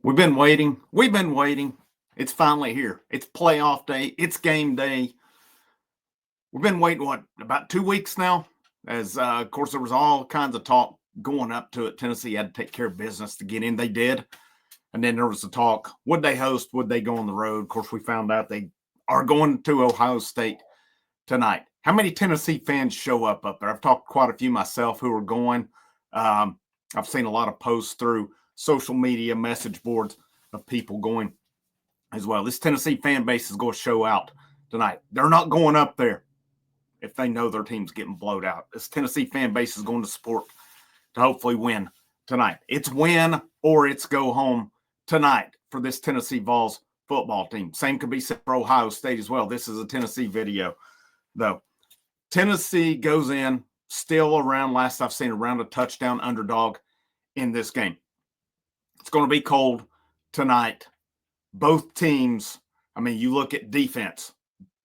We've been waiting. We've been waiting. It's finally here. It's playoff day. It's game day. We've been waiting, about 2 weeks now? Of course, there was all kinds of talk going up to it. Tennessee had to take care of business to get in. They did. And then there was the talk. Would they host? Would they go on the road? Of course, we found out they are going to Ohio State tonight. How many Tennessee fans show up there? I've talked to quite a few myself who are going. I've seen a lot of posts through social media message boards of people going as well. This Tennessee fan base is going to show out tonight. They're not going up there if they know their team's getting blowed out. This Tennessee fan base is going to support to hopefully win tonight. It's win or it's go home tonight for this Tennessee Vols football team. Same could be said for Ohio State as well. This is a Tennessee video, though. Tennessee goes in still around, last I've seen, around a touchdown underdog in this game. It's going to be cold tonight. Both teams, you look at defense.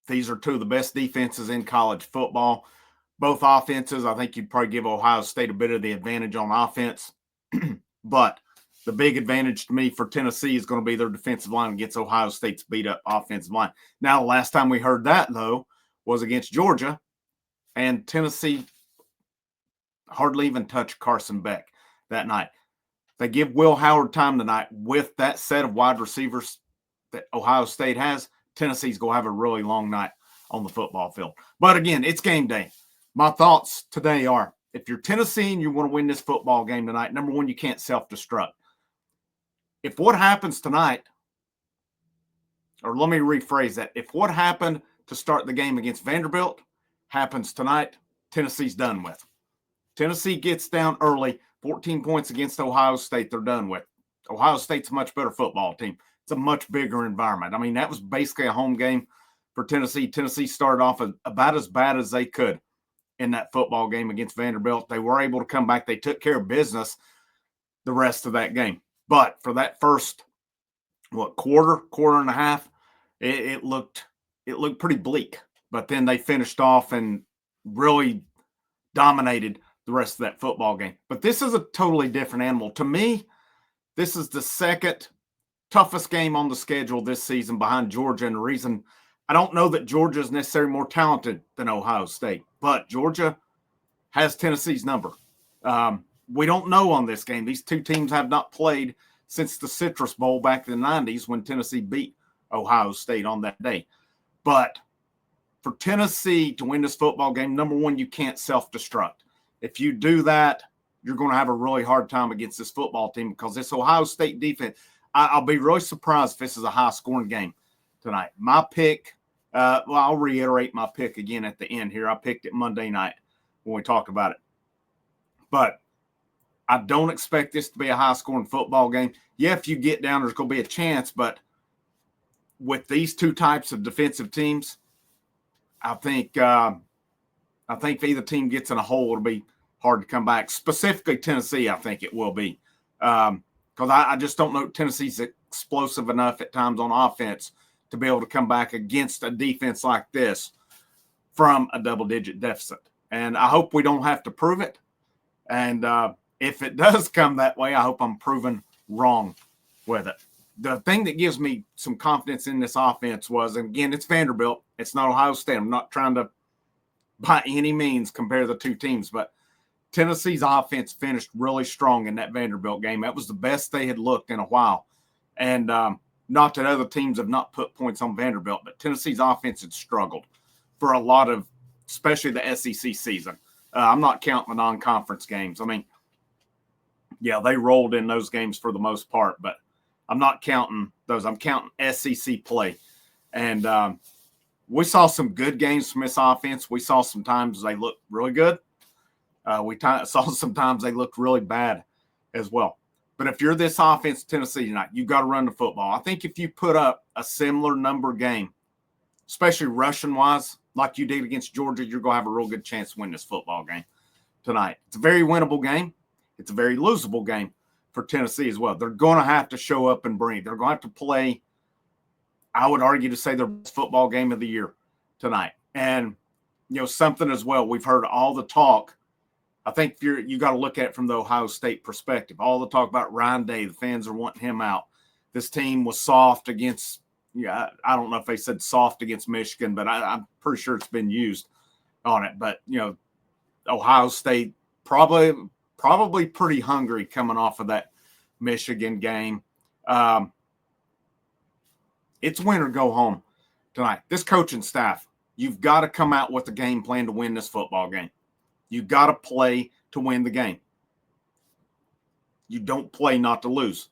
These are two of the best defenses in college football. Both offenses, I think you'd probably give Ohio State a bit of the advantage on offense. But the big advantage to me for Tennessee is going to be their defensive line against Ohio State's beat-up offensive line. Now, the last time we heard that, though, was against Georgia, and Tennessee hardly even touched Carson Beck that night. They give Will Howard time tonight with that set of wide receivers that Ohio State has. Tennessee's going to have a really long night on the football field. But again, it's game day. My thoughts today are, if you're Tennessee and you want to win this football game tonight, number one, you can't self-destruct. If what happens tonight, or let me rephrase that, if what happened to start the game against Vanderbilt happens tonight, Tennessee's done with. Tennessee gets down early, 14 points against Ohio State, they're done with. Ohio State's a much better football team. It's a much bigger environment. That was basically a home game for Tennessee. Tennessee started off about as bad as they could in that football game against Vanderbilt. They were able to come back. They took care of business the rest of that game. But for that first, quarter and a half, it looked pretty bleak. But then they finished off and really dominated the rest of that football game. But this is a totally different animal. To me, this is the second toughest game on the schedule this season behind Georgia. And the reason, I don't know that Georgia is necessarily more talented than Ohio State, but Georgia has Tennessee's number. We don't know on this game. These two teams have not played since the Citrus Bowl back in the 90s when Tennessee beat Ohio State on that day. But for Tennessee to win this football game, number one, you can't self-destruct. If you do that, you're going to have a really hard time against this football team because this Ohio State defense, I'll be really surprised if this is a high-scoring game tonight. My pick, I'll reiterate my pick again at the end here. I picked it Monday night when we talked about it. But I don't expect this to be a high-scoring football game. Yeah, if you get down, there's going to be a chance. But with these two types of defensive teams, I think if either team gets in a hole, it'll be hard to come back. Specifically Tennessee, I think it will be. Because I just don't know Tennessee's explosive enough at times on offense to be able to come back against a defense like this from a double-digit deficit. And I hope we don't have to prove it. And if it does come that way, I hope I'm proven wrong with it. The thing that gives me some confidence in this offense was, and again, it's Vanderbilt. It's not Ohio State. I'm not trying to by any means compare the two teams, but Tennessee's offense finished really strong in that Vanderbilt game. That was the best they had looked in a while. And not that other teams have not put points on Vanderbilt, but Tennessee's offense had struggled for a lot of, especially the SEC season. I'm not counting the non-conference games. They rolled in those games for the most part, but I'm not counting those. I'm counting SEC play. And we saw some good games from this offense. We saw sometimes they looked really good. We saw sometimes they looked really bad as well. But if you're this offense Tennessee tonight, you've got to run the football. I think if you put up a similar number game, especially rushing-wise, like you did against Georgia, you're going to have a real good chance to win this football game tonight. It's a very winnable game. It's a very losable game for Tennessee as well. They're going to have to show up and bring. They're going to have to play, I would argue to say, their best football game of the year tonight. And, something as well, we've heard all the talk. I think you got to look at it from the Ohio State perspective. All the talk about Ryan Day, the fans are wanting him out. this team was soft against, yeah, I don't know if they said soft against Michigan, but I'm pretty sure it's been used on it. But, Ohio State probably pretty hungry coming off of that Michigan game. It's win or go home tonight. This coaching staff, you've got to come out with a game plan to win this football game. You've got to play to win the game. You don't play not to lose.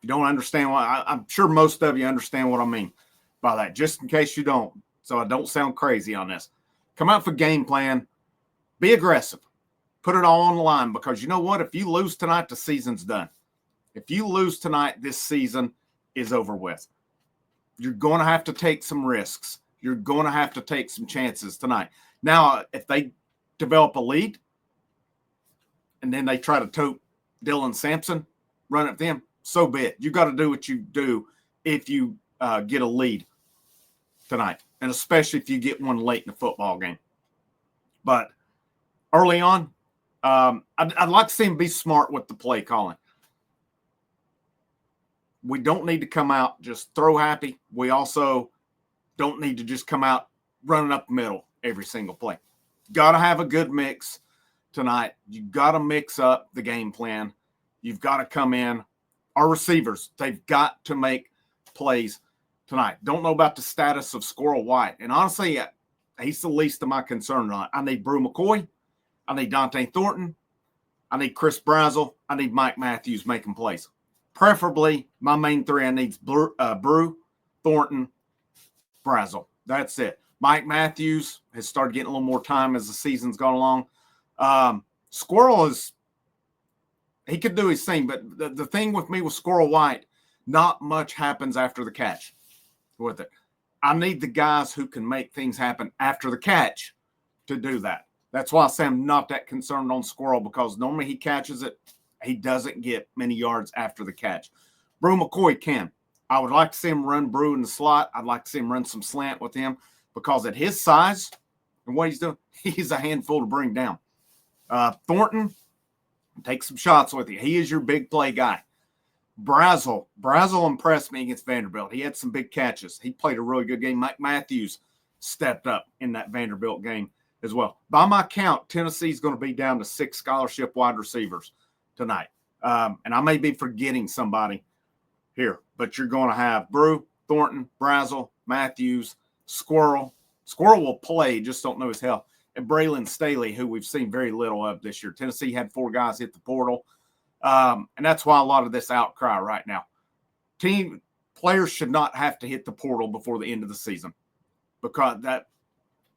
You don't understand why. I'm sure most of you understand what I mean by that, just in case you don't, so I don't sound crazy on this. Come out for game plan. Be aggressive. Put it all on the line, because you know what? If you lose tonight, the season's done. If you lose tonight, this season is over with. You're going to have to take some risks. You're going to have to take some chances tonight. Now, if they develop a lead and then they try to tote Dylan Sampson, run at them, so be it. You got to do what you do if you get a lead tonight, and especially if you get one late in the football game. But early on, I'd like to see him be smart with the play calling. We don't need to come out just throw happy. We also don't need to just come out running up the middle every single play. Got to have a good mix tonight. You got to mix up the game plan. You've got to come in. Our receivers, they've got to make plays tonight. Don't know about the status of Squirrel White. And honestly, he's the least of my concern tonight. I need Brew McCoy. I need Dante Thornton. I need Chris Brazel. I need Mike Matthews making plays. Preferably, my main three, I need Brew, Thornton, Brazel. That's it. Mike Matthews has started getting a little more time as the season's gone along. Squirrel he could do his thing, but the thing with me with Squirrel White, not much happens after the catch with it. I need the guys who can make things happen after the catch to do that. That's why I say I'm not that concerned on Squirrel, because normally he catches it. He doesn't get many yards after the catch. Brew McCoy can. I would like to see him run Brew in the slot. I'd like to see him run some slant with him, because at his size and what he's doing, he's a handful to bring down. Thornton, take some shots with you. He is your big play guy. Brazel impressed me against Vanderbilt. He had some big catches. He played a really good game. Mike Matthews stepped up in that Vanderbilt game as well. By my count, Tennessee's going to be down to 6 scholarship wide receivers tonight. And I may be forgetting somebody here, but you're going to have Brew, Thornton, Brazel, Matthews, Squirrel. Squirrel will play, just don't know his health. And Braylon Staley, who we've seen very little of this year. Tennessee had 4 guys hit the portal. And that's why a lot of this outcry right now. Team players should not have to hit the portal before the end of the season, because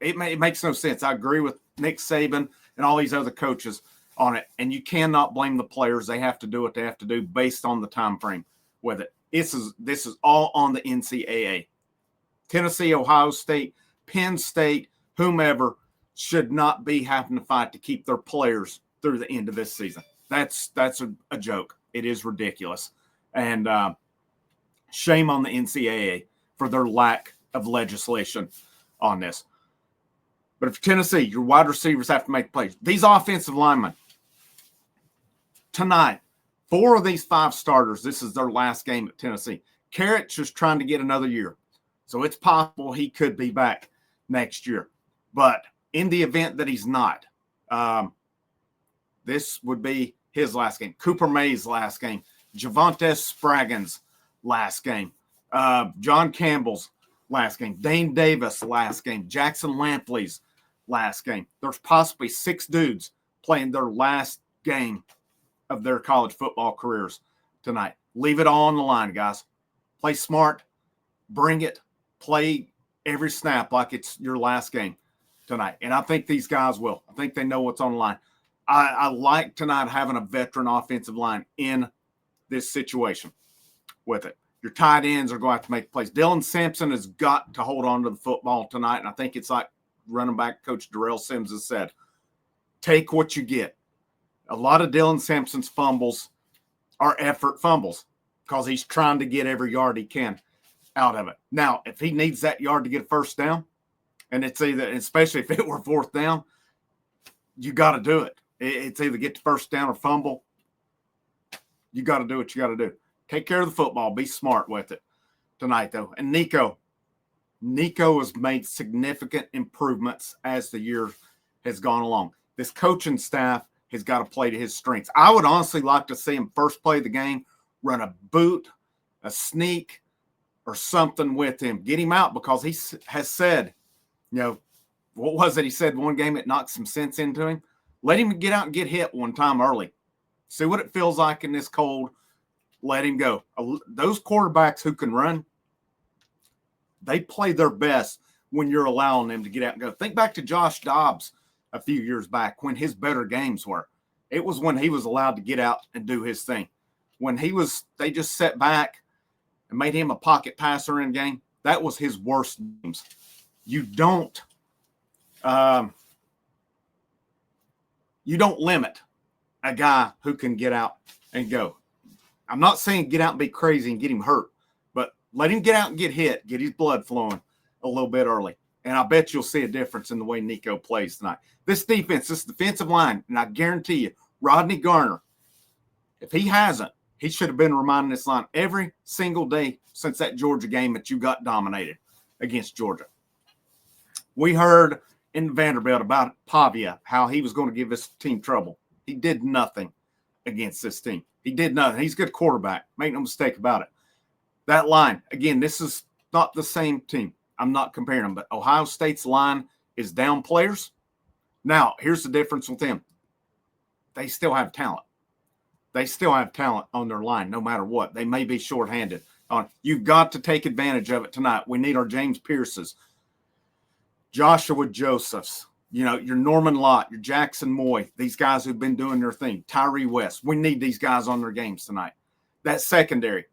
it makes no sense. I agree with Nick Saban and all these other coaches on it. And you cannot blame the players. They have to do what they have to do based on the time frame with it. This is all on the NCAA. Tennessee, Ohio State, Penn State, whomever should not be having to fight to keep their players through the end of this season. That's a joke. It is ridiculous. And shame on the NCAA for their lack of legislation on this. But if Tennessee, your wide receivers have to make plays. These offensive linemen, tonight, 4 of these 5 starters, this is their last game at Tennessee. Carrick's just trying to get another year. So it's possible he could be back next year. But in the event that he's not, this would be his last game. Cooper May's last game. Javonte Spraggins' last game. John Campbell's last game. Dane Davis' last game. Jackson Lampley's last game. There's possibly 6 dudes playing their last game of their college football careers tonight. Leave it all on the line, guys. Play smart. Bring it. Play every snap like it's your last game tonight. And I think these guys will. I think they know what's on the line. I like tonight having a veteran offensive line in this situation with it. Your tight ends are going to have to make plays. Dylan Sampson has got to hold on to the football tonight, and I think it's like running back coach Darrell Sims has said, take what you get. A lot of Dylan Sampson's fumbles are effort fumbles because he's trying to get every yard he can out of it. Now, if he needs that yard to get a first down, and it's either, especially if it were 4th down, you got to do it. It's either get the first down or fumble. You got to do what you got to do. Take care of the football. Be smart with it tonight, though. And Nico has made significant improvements as the year has gone along. This coaching staff has got to play to his strengths. I would honestly like to see him first play the game, run a boot, a sneak, or something with him. Get him out, because he has said, what was it? He said one game it knocked some sense into him. Let him get out and get hit one time early. See what it feels like in this cold. Let him go. Those quarterbacks who can run, they play their best when you're allowing them to get out and go. Think back to Josh Dobbs a few years back when his better games were. It was when he was allowed to get out and do his thing. When they just sat back and made him a pocket passer in game, that was his worst games. You don't limit a guy who can get out and go. I'm not saying get out and be crazy and get him hurt, but let him get out and get hit, get his blood flowing a little bit early. And I bet you'll see a difference in the way Nico plays tonight. This defensive line, and I guarantee you, Rodney Garner, if he hasn't, he should have been reminding this line every single day since that Georgia game that you got dominated against Georgia. We heard in Vanderbilt about Pavia, how he was going to give this team trouble. He did nothing against this team. He did nothing. He's a good quarterback. Make no mistake about it. That line, again, this is not the same team. I'm not comparing them, but Ohio State's line is down players. Now, here's the difference with them. They still have talent. They still have talent on their line, no matter what. They may be shorthanded. You've got to take advantage of it tonight. We need our James Pierces, Joshua Josephs, your Norman Lott, your Jackson Moy, these guys who've been doing their thing, Tyree West. We need these guys on their games tonight. That secondary,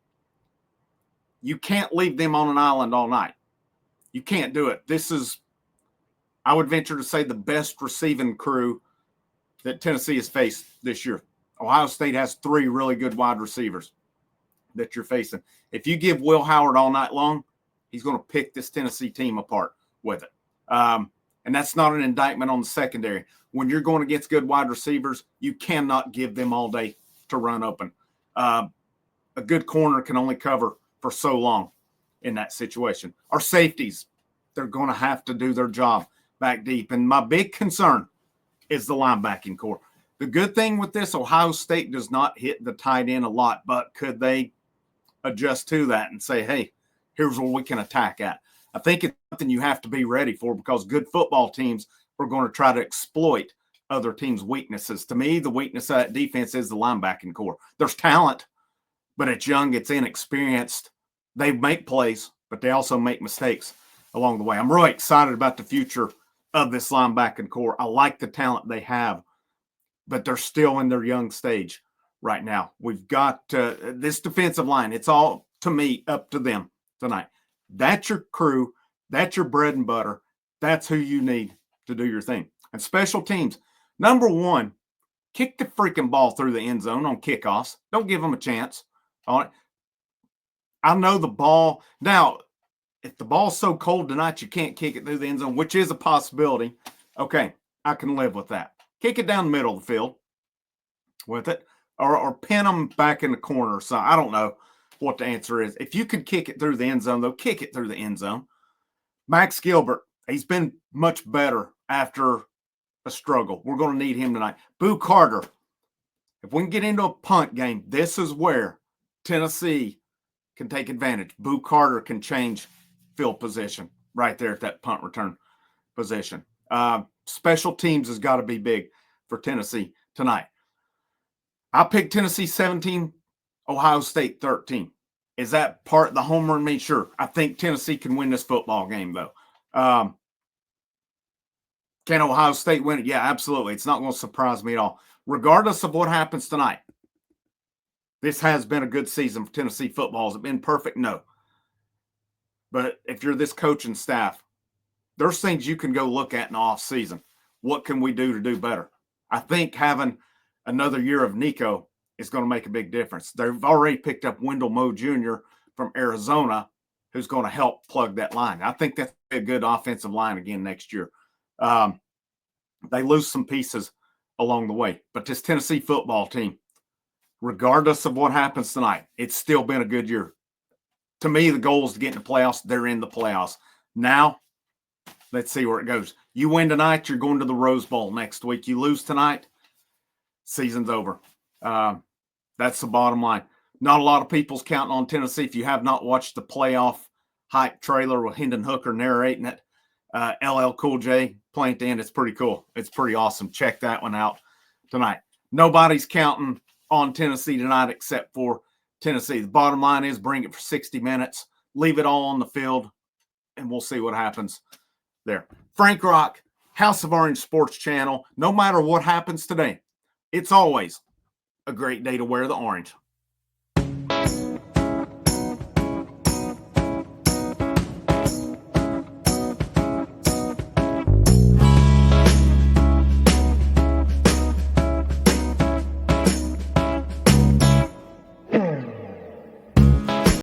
you can't leave them on an island all night. You can't do it. This is, I would venture to say, the best receiving crew that Tennessee has faced this year. Ohio State has 3 really good wide receivers that you're facing. If you give Will Howard all night long, he's going to pick this Tennessee team apart with it. And that's not an indictment on the secondary. When you're going against good wide receivers, you cannot give them all day to run open. A good corner can only cover for so long in that situation. Our safeties, they're going to have to do their job back deep. And my big concern is the linebacking core. The good thing with this, Ohio State does not hit the tight end a lot, but could they adjust to that and say, hey, here's where we can attack at? I think it's something you have to be ready for, because good football teams are going to try to exploit other teams' weaknesses. To me, the weakness of that defense is the linebacking core. There's talent, but it's young, it's inexperienced. They make plays, but they also make mistakes along the way. I'm really excited about the future of this linebacking core. I like the talent they have, but they're still in their young stage right now. We've got this defensive line. It's all, to me, up to them tonight. That's your crew. That's your bread and butter. That's who you need to do your thing. And special teams, number one, kick the freaking ball through the end zone on kickoffs. Don't give them a chance. All right. I know the ball. Now, if the ball's so cold tonight you can't kick it through the end zone, which is a possibility, okay, I can live with that. Kick it down the middle of the field with it, or pin them back in the corner. So I don't know what the answer is. If you could kick it through the end zone, though, kick it through the end zone. Max Gilbert, he's been much better after a struggle. We're going to need him tonight. Boo Carter, if we can get into a punt game, this is where Tennessee can take advantage. Boo Carter can change field position right there at that punt return position. Special teams has got to be big for Tennessee tonight. I picked Tennessee 17, Ohio State 13. Is that part of the homer in me? Sure. I think Tennessee can win this football game, though. Can Ohio State win it? Yeah, absolutely. It's not going to surprise me at all. Regardless of what happens tonight, this has been a good season for Tennessee football. Has it been perfect? No. But if you're this coaching staff, there's things you can go look at in the offseason. What can we do to do better? I think having another year of Nico is going to make a big difference. They've already picked up Wendell Moe Jr. from Arizona, who's going to help plug that line. I think that's a good offensive line again next year. They lose some pieces along the way. But this Tennessee football team, regardless of what happens tonight, it's still been a good year. To me, the goal is to get in the playoffs. They're in the playoffs. Now, let's see where it goes. You win tonight, you're going to the Rose Bowl next week. You lose tonight, season's over. That's the bottom line. Not a lot of people's counting on Tennessee. If you have not watched the playoff hype trailer with Hendon Hooker narrating it, LL Cool J playing at the end, it's pretty cool. It's pretty awesome. Check that one out tonight. Nobody's counting on Tennessee tonight except for Tennessee. The bottom line is bring it for 60 minutes, leave it all on the field, and we'll see what happens there. Frank Rock, House of Orange Sports Channel. No matter what happens today, it's always a great day to wear the orange.